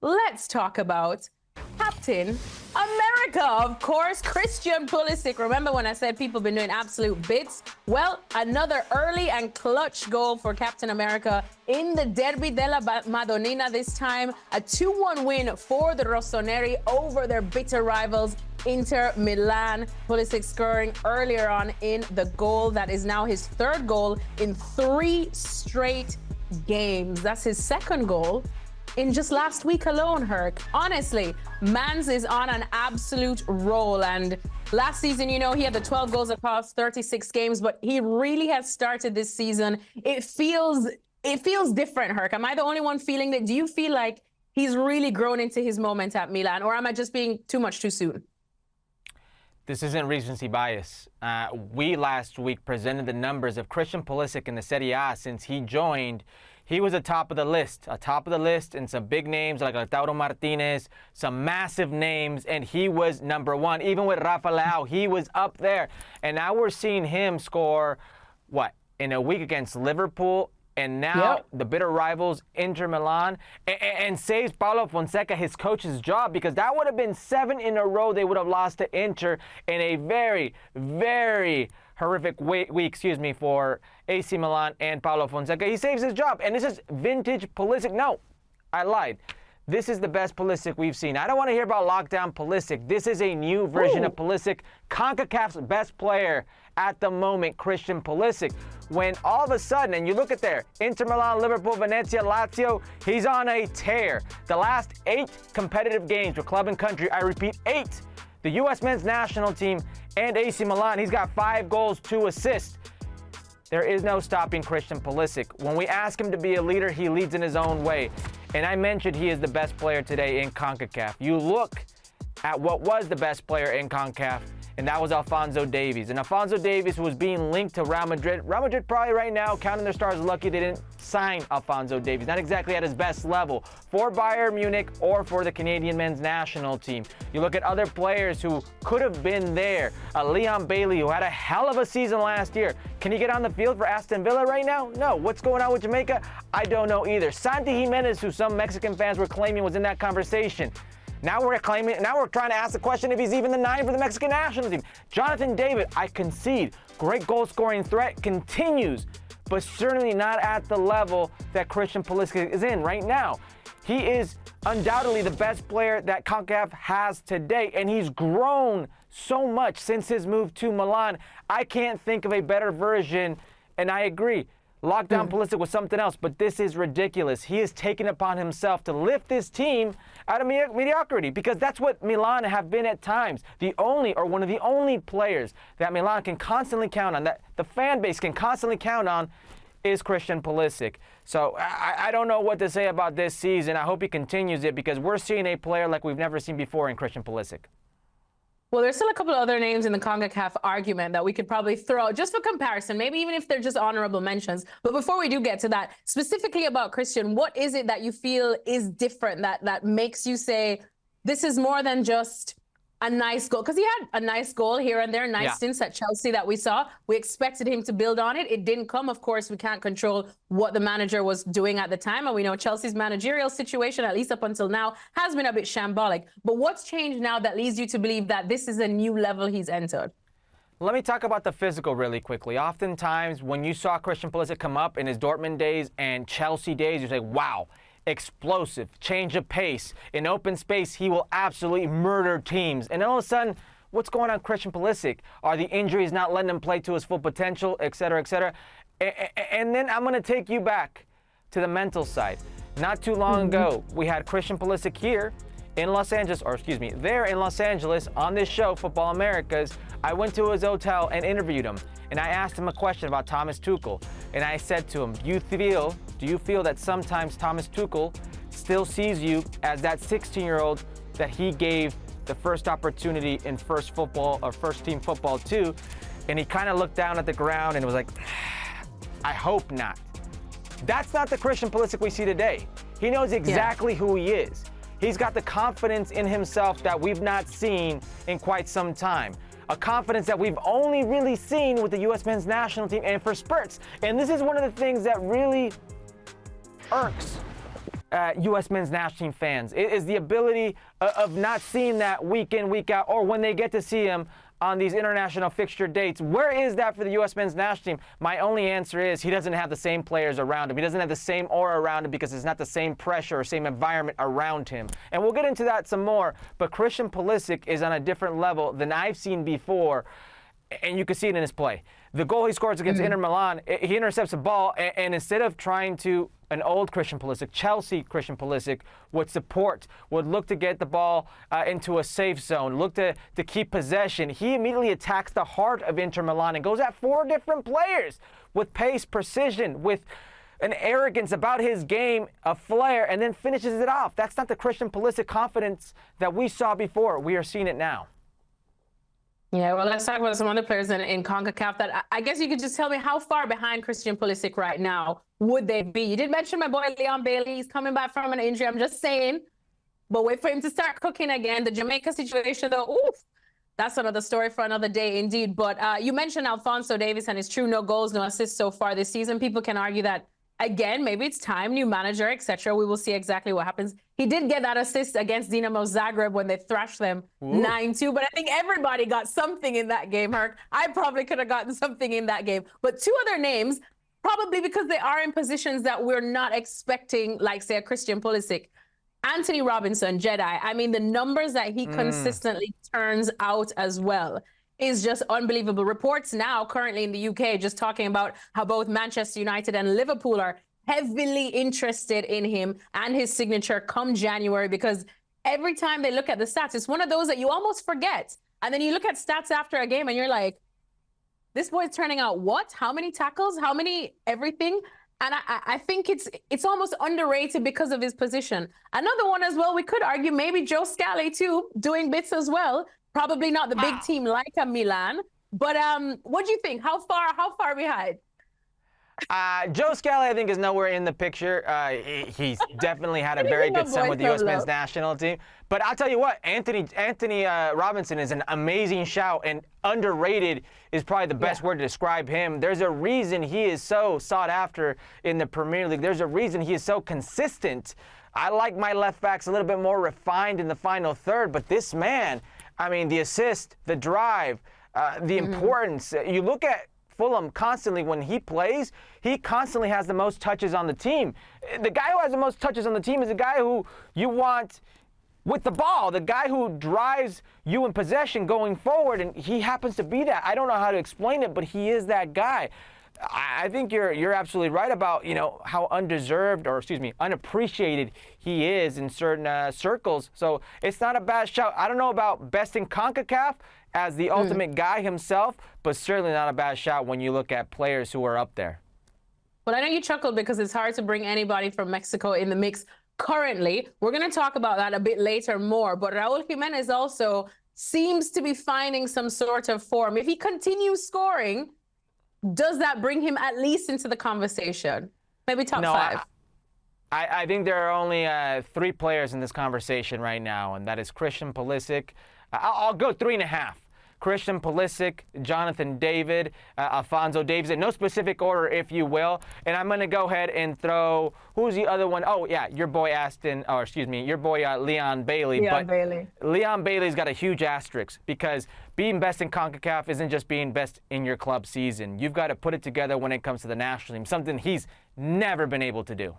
let's talk about Captain America. Of course, Christian Pulisic. Remember when I said people have been doing absolute bits? Well, another early and clutch goal for Captain America in the Derby della Madonnina this time. A 2-1 win for the Rossoneri over their bitter rivals Inter Milan. Pulisic scoring earlier on in the goal. That is now his third goal in 3 straight games. That's his second goal in just last week alone, Herc. Honestly, Mans is on an absolute roll. And last season, you know, he had the 12 goals across 36 games, but he really has started this season. It feels different, Herc. Am I the only one feeling that? Do you feel like he's really grown into his moment at Milan, or am I just being too much too soon? This isn't recency bias. We last week presented the numbers of Christian Pulisic in the Serie A since he joined. He was atop of the list, and some big names like Lautaro Martinez, some massive names, and he was number one. Even with Rafa Leao, he was up there. And now we're seeing him score, in a week against Liverpool, and now the bitter rivals, Inter Milan, and saves Paulo Fonseca his coach's job, because that would have been 7 in a row they would have lost to Inter in a very, very horrific week, for AC Milan and Paulo Fonseca. He saves his job, and this is vintage Pulisic. No, I lied. This is the best Pulisic we've seen. I don't want to hear about lockdown Pulisic. This is a new version of Pulisic. CONCACAF's best player at the moment, Christian Pulisic. When all of a sudden, and you look at there, Inter Milan, Liverpool, Venezia, Lazio, he's on a tear. The last 8 competitive games for club and country, I repeat, 8. The U.S. men's national team and AC Milan, he's got 5 goals, 2 assists. There is no stopping Christian Pulisic. When we ask him to be a leader, he leads in his own way. And I mentioned he is the best player today in CONCACAF. You look at what was the best player in CONCACAF, and that was Alphonso Davies. And Alphonso Davies was being linked to Real Madrid. Real Madrid probably right now, counting their stars, lucky they didn't sign Alphonso Davies. Not exactly at his best level for Bayern Munich or for the Canadian men's national team. You look at other players who could have been there. Leon Bailey, who had a hell of a season last year. Can he get on the field for Aston Villa right now? No. What's going on with Jamaica? I don't know either. Santi Jimenez, who some Mexican fans were claiming was in that conversation. Now we're trying to ask the question if he's even the 9 for the Mexican national team. Jonathan David, I concede, great goal-scoring threat, continues, but certainly not at the level that Christian Pulisic is in right now. He is undoubtedly the best player that CONCACAF has today, and he's grown so much since his move to Milan. I can't think of a better version, and I agree. Lockdown Pulisic was something else, but this is ridiculous. He has taken upon himself to lift this team out of mediocrity, because that's what Milan have been at times. One of the only players that Milan can constantly count on, that the fan base can constantly count on, is Christian Pulisic. So I don't know what to say about this season. I hope he continues it, because we're seeing a player like we've never seen before in Christian Pulisic. Well, there's still a couple of other names in the CONCACAF argument that we could probably throw out just for comparison, maybe even if they're just honorable mentions. But before we do get to that, specifically about Christian, what is it that you feel is different that makes you say this is more than just a nice goal? Because he had a nice goal here and there, nice stints at Chelsea that we saw. We expected him to build on it. It didn't come. Of course, we can't control what the manager was doing at the time. And we know Chelsea's managerial situation, at least up until now, has been a bit shambolic. But what's changed now that leads you to believe that this is a new level he's entered? Let me talk about the physical really quickly. Oftentimes, when you saw Christian Pulisic come up in his Dortmund days and Chelsea days, you say, wow, explosive, change of pace. In open space, he will absolutely murder teams. And all of a sudden, what's going on with Christian Pulisic? Are the injuries not letting him play to his full potential, et cetera, et cetera? And then I'm going to take you back to the mental side. Not too long ago, we had Christian Pulisic here in Los Angeles, there in Los Angeles on this show, Futbol Americas. I went to his hotel and interviewed him, and I asked him a question about Thomas Tuchel. And I said to him, do you feel that sometimes Thomas Tuchel still sees you as that 16-year-old that he gave the first opportunity in first team football to? And he kind of looked down at the ground and was like, I hope not. That's not the Christian Pulisic we see today. He knows exactly who he is. He's got the confidence in himself that we've not seen in quite some time. A confidence that we've only really seen with the U.S. men's national team and for spurts. And this is one of the things that really irks U.S. men's national team fans. It is the ability of not seeing that week in, week out, or when they get to see him on these international fixture dates. Where is that for the U.S. men's national team? My only answer is he doesn't have the same players around him. He doesn't have the same aura around him because it's not the same pressure or same environment around him. And we'll get into that some more, but Christian Pulisic is on a different level than I've seen before, and you can see it in his play. The goal he scores against Inter Milan, he intercepts a ball, and instead of trying to, an old Christian Pulisic, Chelsea Christian Pulisic, would support, would look to get the ball into a safe zone, look to keep possession. He immediately attacks the heart of Inter Milan and goes at 4 different players with pace, precision, with an arrogance about his game, a flair, and then finishes it off. That's not the Christian Pulisic confidence that we saw before. We are seeing it now. Yeah, well, let's talk about some other players in CONCACAF that I guess you could just tell me how far behind Christian Pulisic right now would they be? You did mention my boy Leon Bailey. He's coming back from an injury. I'm just saying. But wait for him to start cooking again. The Jamaica situation, though, oof, that's another story for another day indeed. But you mentioned Alphonso Davies, and it's true, no goals, no assists so far this season. People can argue that, again, maybe it's time, new manager, etc. We will see exactly what happens. He did get that assist against Dinamo Zagreb when they thrashed them 9-2, but I think everybody got something in that game, Herc. I probably could have gotten something in that game. But 2 other names, probably because they are in positions that we're not expecting, like, say, a Christian Pulisic. Anthony Robinson, Jedi. I mean, the numbers that he consistently turns out as well is just unbelievable. Reports now currently in the UK just talking about how both Manchester United and Liverpool are heavily interested in him and his signature come January, because every time they look at the stats, it's one of those that you almost forget. And then you look at stats after a game and you're like, this boy's turning out what? How many tackles? How many everything? And I think it's almost underrated because of his position. Another one as well, we could argue maybe Joe Scally too, doing bits as well. Probably not the big team like a Milan. But what do you think? How far behind? Joe Scally, I think, is nowhere in the picture. He's definitely had a very good summer with the U.S. men's national team. But I'll tell you what, Anthony Robinson is an amazing shout, and underrated is probably the best word to describe him. There's a reason he is so sought after in the Premier League. There's a reason he is so consistent. I like my left backs a little bit more refined in the final third, but this man, I mean, the assist, the drive, the importance. You look at Fulham constantly when he plays, he constantly has the most touches on the team. The guy who has the most touches on the team is the guy who you want with the ball, the guy who drives you in possession going forward, and he happens to be that. I don't know how to explain it, but he is that guy. I think you're absolutely right about, you know, how unappreciated he is in certain circles. So it's not a bad shout. I don't know about best in CONCACAF as the ultimate guy himself, but certainly not a bad shout when you look at players who are up there. Well, I know you chuckled because it's hard to bring anybody from Mexico in the mix currently. We're going to talk about that a bit later more, but Raul Jimenez also seems to be finding some sort of form. If he continues scoring, does that bring him at least into the conversation? Maybe top 5? I think there are only 3 players in this conversation right now, and that is Christian Pulisic. I'll go 3.5. Christian Pulisic, Jonathan David, Alphonso Davies, in no specific order, if you will. And I'm going to go ahead and throw, who's the other one? Oh, yeah, your boy Leon Bailey. Leon Bailey's got a huge asterisk because being best in CONCACAF isn't just being best in your club season. You've got to put it together when it comes to the national team, something he's never been able to do.